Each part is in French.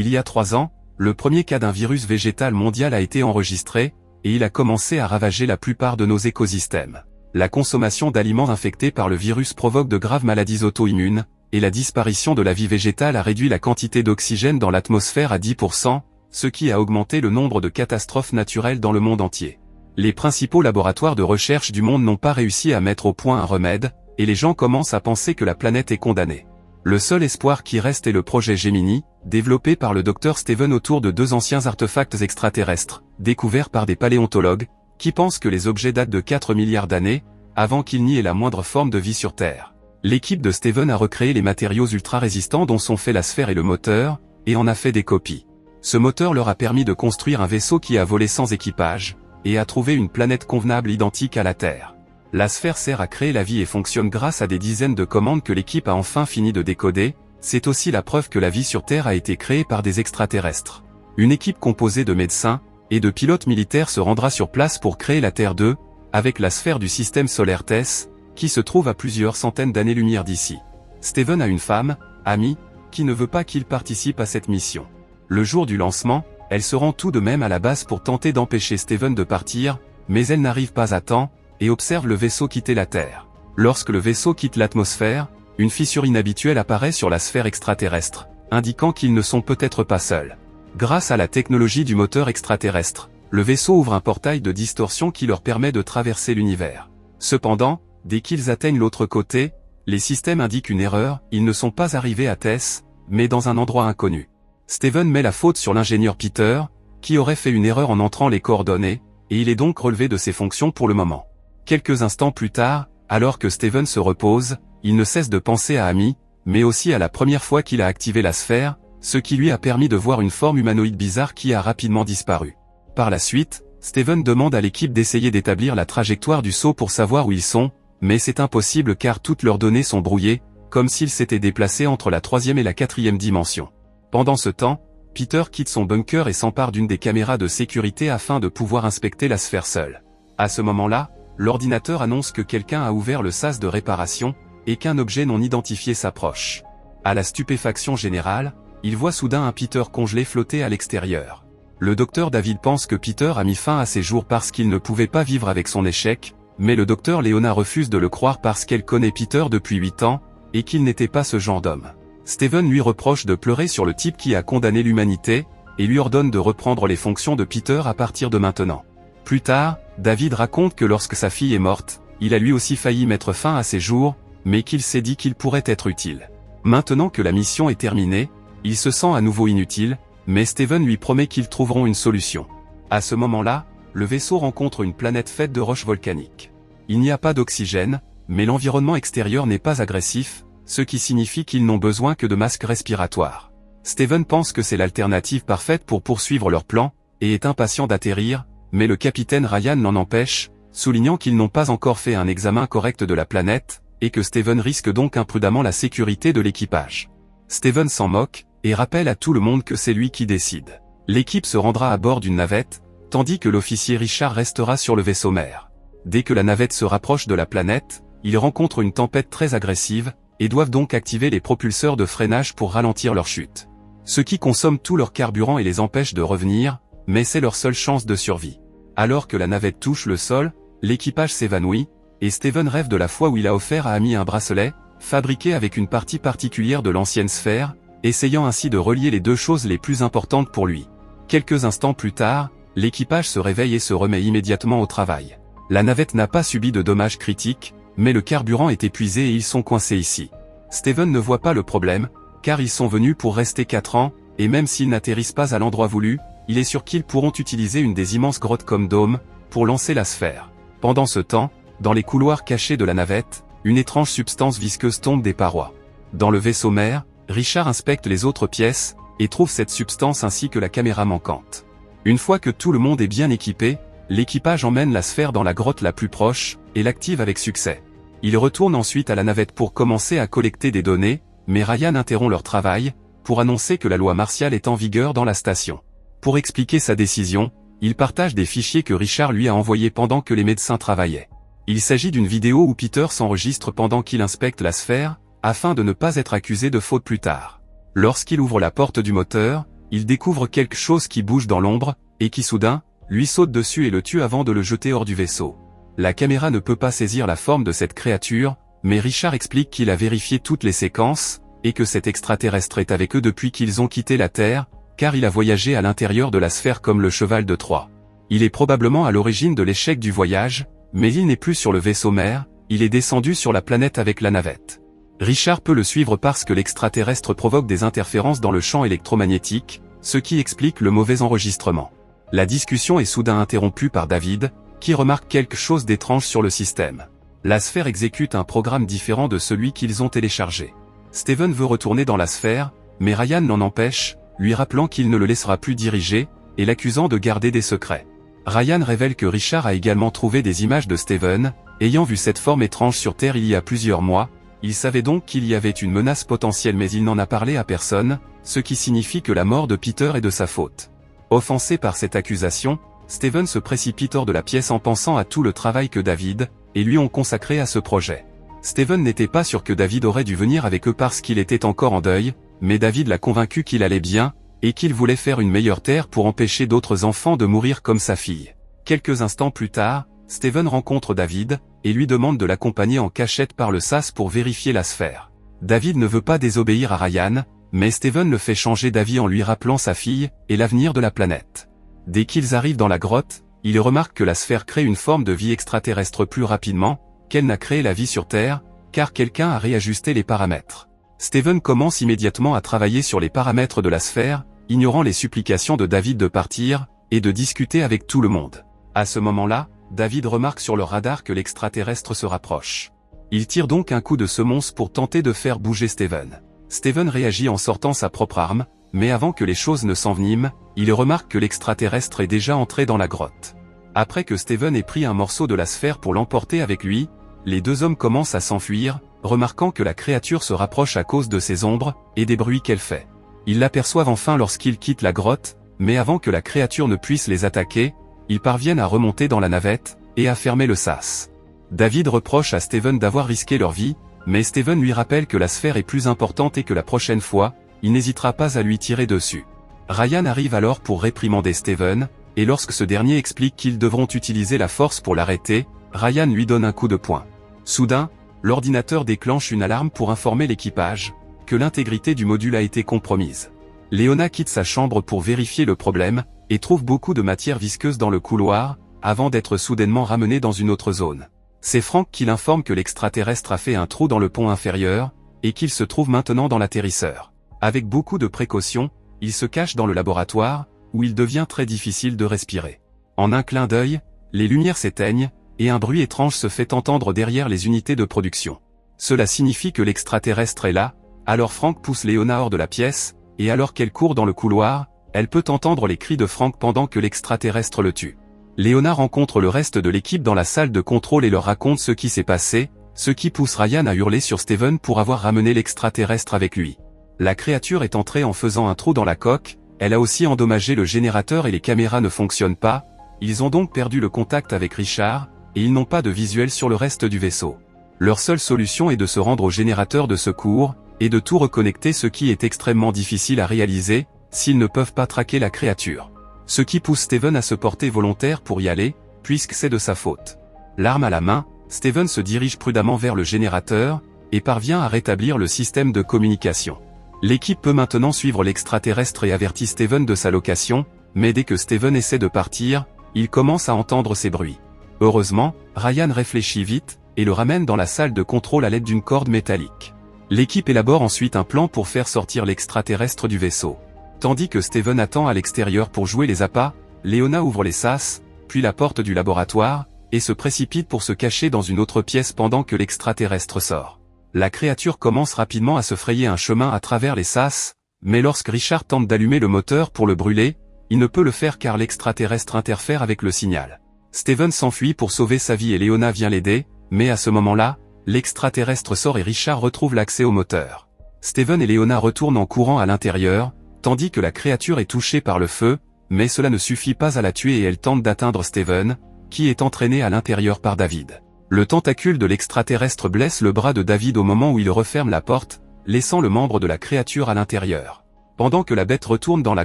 Il y a 3 ans, le premier cas d'un virus végétal mondial a été enregistré, et il a commencé à ravager la plupart de nos écosystèmes. La consommation d'aliments infectés par le virus provoque de graves maladies auto-immunes, et la disparition de la vie végétale a réduit la quantité d'oxygène dans l'atmosphère à 10%, ce qui a augmenté le nombre de catastrophes naturelles dans le monde entier. Les principaux laboratoires de recherche du monde n'ont pas réussi à mettre au point un remède, et les gens commencent à penser que la planète est condamnée. Le seul espoir qui reste est le projet Gemini, développé par le Dr Steven autour de 2 anciens artefacts extraterrestres, découverts par des paléontologues, qui pensent que les objets datent de 4 milliards d'années, avant qu'il n'y ait la moindre forme de vie sur Terre. L'équipe de Steven a recréé les matériaux ultra-résistants dont sont faits la sphère et le moteur, et en a fait des copies. Ce moteur leur a permis de construire un vaisseau qui a volé sans équipage, et a trouvé une planète convenable identique à la Terre. La sphère sert à créer la vie et fonctionne grâce à des dizaines de commandes que l'équipe a enfin fini de décoder. C'est aussi la preuve que la vie sur Terre a été créée par des extraterrestres. Une équipe composée de médecins et de pilotes militaires se rendra sur place pour créer la Terre 2, avec la sphère du système solaire TESS, qui se trouve à plusieurs centaines d'années-lumière d'ici. Steven a une femme, Amy, qui ne veut pas qu'il participe à cette mission. Le jour du lancement, elle se rend tout de même à la base pour tenter d'empêcher Steven de partir, mais elle n'arrive pas à temps, et observe le vaisseau quitter la Terre. Lorsque le vaisseau quitte l'atmosphère, une fissure inhabituelle apparaît sur la sphère extraterrestre, indiquant qu'ils ne sont peut-être pas seuls. Grâce à la technologie du moteur extraterrestre, le vaisseau ouvre un portail de distorsion qui leur permet de traverser l'univers. Cependant, dès qu'ils atteignent l'autre côté, les systèmes indiquent une erreur, ils ne sont pas arrivés à TESS, mais dans un endroit inconnu. Steven met la faute sur l'ingénieur Peter, qui aurait fait une erreur en entrant les coordonnées, et il est donc relevé de ses fonctions pour le moment. Quelques instants plus tard, alors que Steven se repose, il ne cesse de penser à Amy, mais aussi à la première fois qu'il a activé la sphère, ce qui lui a permis de voir une forme humanoïde bizarre qui a rapidement disparu. Par la suite, Steven demande à l'équipe d'essayer d'établir la trajectoire du saut pour savoir où ils sont, mais c'est impossible car toutes leurs données sont brouillées, comme s'ils s'étaient déplacés entre la 3e et la 4e dimension. Pendant ce temps, Peter quitte son bunker et s'empare d'une des caméras de sécurité afin de pouvoir inspecter la sphère seule. À ce moment-là, l'ordinateur annonce que quelqu'un a ouvert le sas de réparation, et qu'un objet non identifié s'approche. À la stupéfaction générale, il voit soudain un Peter congelé flotter à l'extérieur. Le docteur David pense que Peter a mis fin à ses jours parce qu'il ne pouvait pas vivre avec son échec, mais le docteur Leona refuse de le croire parce qu'elle connaît Peter depuis 8 ans, et qu'il n'était pas ce genre d'homme. Steven lui reproche de pleurer sur le type qui a condamné l'humanité, et lui ordonne de reprendre les fonctions de Peter à partir de maintenant. Plus tard, David raconte que lorsque sa fille est morte, il a lui aussi failli mettre fin à ses jours, mais qu'il s'est dit qu'il pourrait être utile. Maintenant que la mission est terminée, il se sent à nouveau inutile, mais Steven lui promet qu'ils trouveront une solution. À ce moment-là, le vaisseau rencontre une planète faite de roches volcaniques. Il n'y a pas d'oxygène, mais l'environnement extérieur n'est pas agressif, ce qui signifie qu'ils n'ont besoin que de masques respiratoires. Steven pense que c'est l'alternative parfaite pour poursuivre leur plan, et est impatient d'atterrir, mais le capitaine Ryan l'en empêche, soulignant qu'ils n'ont pas encore fait un examen correct de la planète, et que Steven risque donc imprudemment la sécurité de l'équipage. Steven s'en moque, et rappelle à tout le monde que c'est lui qui décide. L'équipe se rendra à bord d'une navette, tandis que l'officier Richard restera sur le vaisseau mère. Dès que la navette se rapproche de la planète, ils rencontrent une tempête très agressive, et doivent donc activer les propulseurs de freinage pour ralentir leur chute. Ce qui consomme tout leur carburant et les empêche de revenir, mais c'est leur seule chance de survie. Alors que la navette touche le sol, l'équipage s'évanouit, et Steven rêve de la fois où il a offert à Amy un bracelet, fabriqué avec une partie particulière de l'ancienne sphère, essayant ainsi de relier les deux choses les plus importantes pour lui. Quelques instants plus tard, l'équipage se réveille et se remet immédiatement au travail. La navette n'a pas subi de dommages critiques, mais le carburant est épuisé et ils sont coincés ici. Steven ne voit pas le problème, car ils sont venus pour rester 4 ans, et même s'ils n'atterrissent pas à l'endroit voulu, il est sûr qu'ils pourront utiliser une des immenses grottes comme dôme, pour lancer la sphère. Pendant ce temps, dans les couloirs cachés de la navette, une étrange substance visqueuse tombe des parois. Dans le vaisseau mère, Richard inspecte les autres pièces, et trouve cette substance ainsi que la caméra manquante. Une fois que tout le monde est bien équipé, l'équipage emmène la sphère dans la grotte la plus proche, et l'active avec succès. Ils retournent ensuite à la navette pour commencer à collecter des données, mais Ryan interrompt leur travail, pour annoncer que la loi martiale est en vigueur dans la station. Pour expliquer sa décision, il partage des fichiers que Richard lui a envoyés pendant que les médecins travaillaient. Il s'agit d'une vidéo où Peter s'enregistre pendant qu'il inspecte la sphère, afin de ne pas être accusé de faute plus tard. Lorsqu'il ouvre la porte du moteur, il découvre quelque chose qui bouge dans l'ombre, et qui soudain, lui saute dessus et le tue avant de le jeter hors du vaisseau. La caméra ne peut pas saisir la forme de cette créature, mais Richard explique qu'il a vérifié toutes les séquences, et que cet extraterrestre est avec eux depuis qu'ils ont quitté la Terre, car il a voyagé à l'intérieur de la sphère comme le cheval de Troie. Il est probablement à l'origine de l'échec du voyage, mais il n'est plus sur le vaisseau mère, il est descendu sur la planète avec la navette. Richard peut le suivre parce que l'extraterrestre provoque des interférences dans le champ électromagnétique, ce qui explique le mauvais enregistrement. La discussion est soudain interrompue par David, qui remarque quelque chose d'étrange sur le système. La sphère exécute un programme différent de celui qu'ils ont téléchargé. Steven veut retourner dans la sphère, mais Ryan l'en empêche, lui rappelant qu'il ne le laissera plus diriger, et l'accusant de garder des secrets. Ryan révèle que Richard a également trouvé des images de Steven, ayant vu cette forme étrange sur Terre il y a plusieurs mois. Il savait donc qu'il y avait une menace potentielle mais il n'en a parlé à personne, ce qui signifie que la mort de Peter est de sa faute. Offensé par cette accusation, Steven se précipite hors de la pièce en pensant à tout le travail que David et lui ont consacré à ce projet. Steven n'était pas sûr que David aurait dû venir avec eux parce qu'il était encore en deuil, mais David l'a convaincu qu'il allait bien, et qu'il voulait faire une meilleure terre pour empêcher d'autres enfants de mourir comme sa fille. Quelques instants plus tard, Steven rencontre David, et lui demande de l'accompagner en cachette par le sas pour vérifier la sphère. David ne veut pas désobéir à Ryan, mais Steven le fait changer d'avis en lui rappelant sa fille, et l'avenir de la planète. Dès qu'ils arrivent dans la grotte, il remarque que la sphère crée une forme de vie extraterrestre plus rapidement, qu'elle n'a créé la vie sur Terre, car quelqu'un a réajusté les paramètres. Steven commence immédiatement à travailler sur les paramètres de la sphère, ignorant les supplications de David de partir, et de discuter avec tout le monde. À ce moment-là, David remarque sur le radar que l'extraterrestre se rapproche. Il tire donc un coup de semonce pour tenter de faire bouger Steven. Steven réagit en sortant sa propre arme, mais avant que les choses ne s'enveniment, il remarque que l'extraterrestre est déjà entré dans la grotte. Après que Steven ait pris un morceau de la sphère pour l'emporter avec lui, les deux hommes commencent à s'enfuir, remarquant que la créature se rapproche à cause de ses ombres, et des bruits qu'elle fait. Ils l'aperçoivent enfin lorsqu'ils quittent la grotte, mais avant que la créature ne puisse les attaquer, ils parviennent à remonter dans la navette, et à fermer le sas. David reproche à Steven d'avoir risqué leur vie, mais Steven lui rappelle que la sphère est plus importante et que la prochaine fois, il n'hésitera pas à lui tirer dessus. Ryan arrive alors pour réprimander Steven, et lorsque ce dernier explique qu'ils devront utiliser la force pour l'arrêter, Ryan lui donne un coup de poing. Soudain, l'ordinateur déclenche une alarme pour informer l'équipage que l'intégrité du module a été compromise. Leona quitte sa chambre pour vérifier le problème, et trouve beaucoup de matière visqueuse dans le couloir, avant d'être soudainement ramenée dans une autre zone. C'est Frank qui l'informe que l'extraterrestre a fait un trou dans le pont inférieur, et qu'il se trouve maintenant dans l'atterrisseur. Avec beaucoup de précautions, il se cache dans le laboratoire, où il devient très difficile de respirer. En un clin d'œil, les lumières s'éteignent, et un bruit étrange se fait entendre derrière les unités de production. Cela signifie que l'extraterrestre est là, alors Frank pousse Leona hors de la pièce, et alors qu'elle court dans le couloir, elle peut entendre les cris de Frank pendant que l'extraterrestre le tue. Leona rencontre le reste de l'équipe dans la salle de contrôle et leur raconte ce qui s'est passé, ce qui pousse Ryan à hurler sur Steven pour avoir ramené l'extraterrestre avec lui. La créature est entrée en faisant un trou dans la coque, elle a aussi endommagé le générateur et les caméras ne fonctionnent pas, ils ont donc perdu le contact avec Richard, et ils n'ont pas de visuel sur le reste du vaisseau. Leur seule solution est de se rendre au générateur de secours, et de tout reconnecter, ce qui est extrêmement difficile à réaliser, s'ils ne peuvent pas traquer la créature. Ce qui pousse Steven à se porter volontaire pour y aller, puisque c'est de sa faute. L'arme à la main, Steven se dirige prudemment vers le générateur, et parvient à rétablir le système de communication. L'équipe peut maintenant suivre l'extraterrestre et avertit Steven de sa location, mais dès que Steven essaie de partir, il commence à entendre ces bruits. Heureusement, Ryan réfléchit vite, et le ramène dans la salle de contrôle à l'aide d'une corde métallique. L'équipe élabore ensuite un plan pour faire sortir l'extraterrestre du vaisseau. Tandis que Steven attend à l'extérieur pour jouer les appâts, Leona ouvre les sas, puis la porte du laboratoire, et se précipite pour se cacher dans une autre pièce pendant que l'extraterrestre sort. La créature commence rapidement à se frayer un chemin à travers les sas, mais lorsque Richard tente d'allumer le moteur pour le brûler, il ne peut le faire car l'extraterrestre interfère avec le signal. Steven s'enfuit pour sauver sa vie et Leona vient l'aider, mais à ce moment-là, l'extraterrestre sort et Richard retrouve l'accès au moteur. Steven et Leona retournent en courant à l'intérieur, tandis que la créature est touchée par le feu, mais cela ne suffit pas à la tuer et elle tente d'atteindre Steven, qui est entraîné à l'intérieur par David. Le tentacule de l'extraterrestre blesse le bras de David au moment où il referme la porte, laissant le membre de la créature à l'intérieur. Pendant que la bête retourne dans la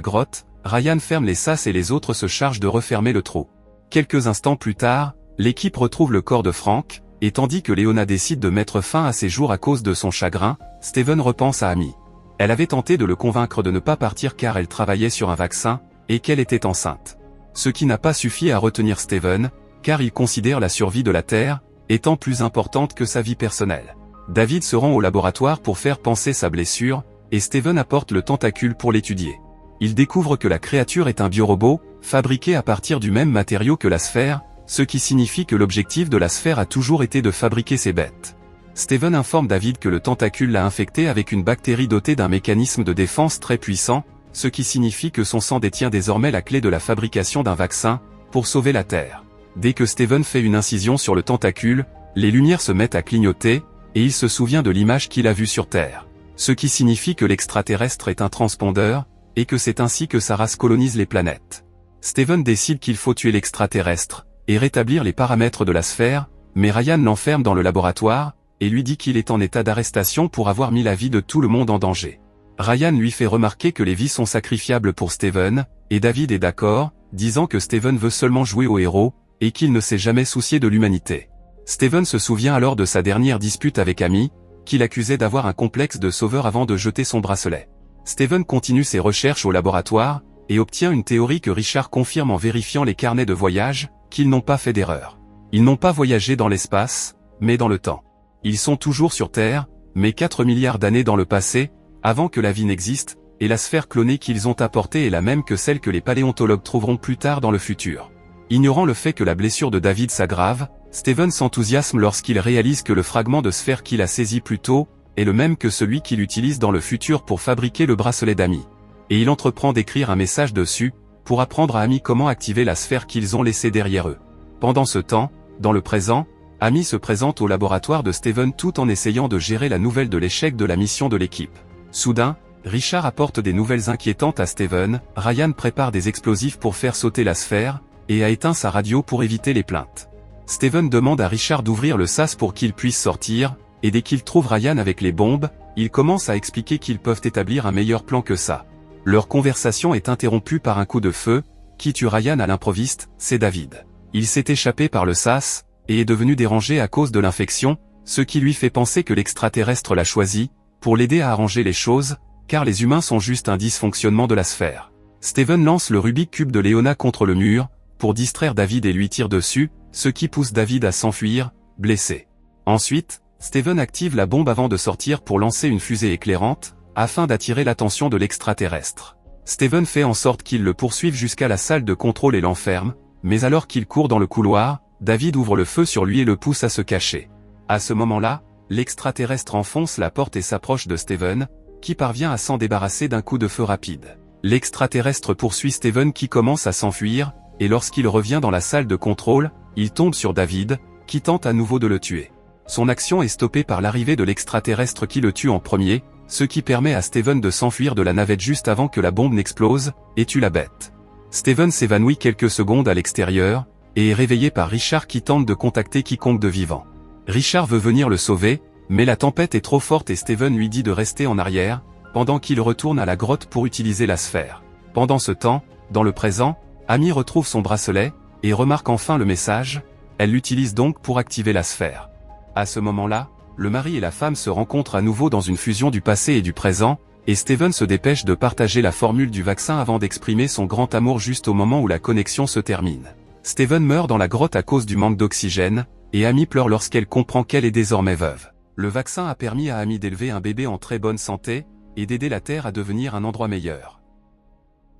grotte, Ryan ferme les sas et les autres se chargent de refermer le trou. Quelques instants plus tard, l'équipe retrouve le corps de Frank, et tandis que Leona décide de mettre fin à ses jours à cause de son chagrin, Steven repense à Amy. Elle avait tenté de le convaincre de ne pas partir car elle travaillait sur un vaccin, et qu'elle était enceinte. Ce qui n'a pas suffi à retenir Steven, car il considère la survie de la Terre étant plus importante que sa vie personnelle. David se rend au laboratoire pour faire panser sa blessure, et Steven apporte le tentacule pour l'étudier. Il découvre que la créature est un biorobot, fabriqué à partir du même matériau que la sphère, ce qui signifie que l'objectif de la sphère a toujours été de fabriquer ces bêtes. Steven informe David que le tentacule l'a infecté avec une bactérie dotée d'un mécanisme de défense très puissant, ce qui signifie que son sang détient désormais la clé de la fabrication d'un vaccin, pour sauver la Terre. Dès que Steven fait une incision sur le tentacule, les lumières se mettent à clignoter, et il se souvient de l'image qu'il a vue sur Terre. Ce qui signifie que l'extraterrestre est un transpondeur, et que c'est ainsi que sa race colonise les planètes. Steven décide qu'il faut tuer l'extraterrestre, et rétablir les paramètres de la sphère, mais Ryan l'enferme dans le laboratoire, et lui dit qu'il est en état d'arrestation pour avoir mis la vie de tout le monde en danger. Ryan lui fait remarquer que les vies sont sacrifiables pour Steven, et David est d'accord, disant que Steven veut seulement jouer au héros, et qu'il ne s'est jamais soucié de l'humanité. Steven se souvient alors de sa dernière dispute avec Amy, qu'il accusait d'avoir un complexe de sauveur avant de jeter son bracelet. Steven continue ses recherches au laboratoire, et obtient une théorie que Richard confirme en vérifiant les carnets de voyage, qu'ils n'ont pas fait d'erreur. Ils n'ont pas voyagé dans l'espace, mais dans le temps. Ils sont toujours sur Terre, mais 4 milliards d'années dans le passé, avant que la vie n'existe, et la sphère clonée qu'ils ont apportée est la même que celle que les paléontologues trouveront plus tard dans le futur. Ignorant le fait que la blessure de David s'aggrave, Steven s'enthousiasme lorsqu'il réalise que le fragment de sphère qu'il a saisi plus tôt, est le même que celui qu'il utilise dans le futur pour fabriquer le bracelet d'Amy. Et il entreprend d'écrire un message dessus, pour apprendre à Amy comment activer la sphère qu'ils ont laissée derrière eux. Pendant ce temps, dans le présent, Amy se présente au laboratoire de Steven tout en essayant de gérer la nouvelle de l'échec de la mission de l'équipe. Soudain, Richard apporte des nouvelles inquiétantes à Steven, Ryan prépare des explosifs pour faire sauter la sphère, et a éteint sa radio pour éviter les plaintes. Steven demande à Richard d'ouvrir le sas pour qu'il puisse sortir, et dès qu'il trouve Ryan avec les bombes, il commence à expliquer qu'ils peuvent établir un meilleur plan que ça. Leur conversation est interrompue par un coup de feu, qui tue Ryan à l'improviste, c'est David. Il s'est échappé par le sas, et est devenu dérangé à cause de l'infection, ce qui lui fait penser que l'extraterrestre l'a choisi, pour l'aider à arranger les choses, car les humains sont juste un dysfonctionnement de la sphère. Steven lance le Rubik Cube de Leona contre le mur, pour distraire David et lui tire dessus, ce qui pousse David à s'enfuir, blessé. Ensuite, Steven active la bombe avant de sortir pour lancer une fusée éclairante, afin d'attirer l'attention de l'extraterrestre. Steven fait en sorte qu'il le poursuive jusqu'à la salle de contrôle et l'enferme, mais alors qu'il court dans le couloir, David ouvre le feu sur lui et le pousse à se cacher. À ce moment-là, l'extraterrestre enfonce la porte et s'approche de Steven, qui parvient à s'en débarrasser d'un coup de feu rapide. L'extraterrestre poursuit Steven qui commence à s'enfuir, et lorsqu'il revient dans la salle de contrôle, il tombe sur David, qui tente à nouveau de le tuer. Son action est stoppée par l'arrivée de l'extraterrestre qui le tue en premier, ce qui permet à Steven de s'enfuir de la navette juste avant que la bombe n'explose, et tue la bête. Steven s'évanouit quelques secondes à l'extérieur, et est réveillé par Richard qui tente de contacter quiconque de vivant. Richard veut venir le sauver, mais la tempête est trop forte et Steven lui dit de rester en arrière, pendant qu'il retourne à la grotte pour utiliser la sphère. Pendant ce temps, dans le présent, Amy retrouve son bracelet, et remarque enfin le message, elle l'utilise donc pour activer la sphère. À ce moment-là, le mari et la femme se rencontrent à nouveau dans une fusion du passé et du présent, et Steven se dépêche de partager la formule du vaccin avant d'exprimer son grand amour juste au moment où la connexion se termine. Steven meurt dans la grotte à cause du manque d'oxygène, et Amy pleure lorsqu'elle comprend qu'elle est désormais veuve. Le vaccin a permis à Amy d'élever un bébé en très bonne santé, et d'aider la Terre à devenir un endroit meilleur.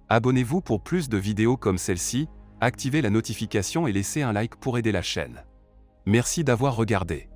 Abonnez-vous pour plus de vidéos comme celle-ci, activez la notification et laissez un like pour aider la chaîne. Merci d'avoir regardé.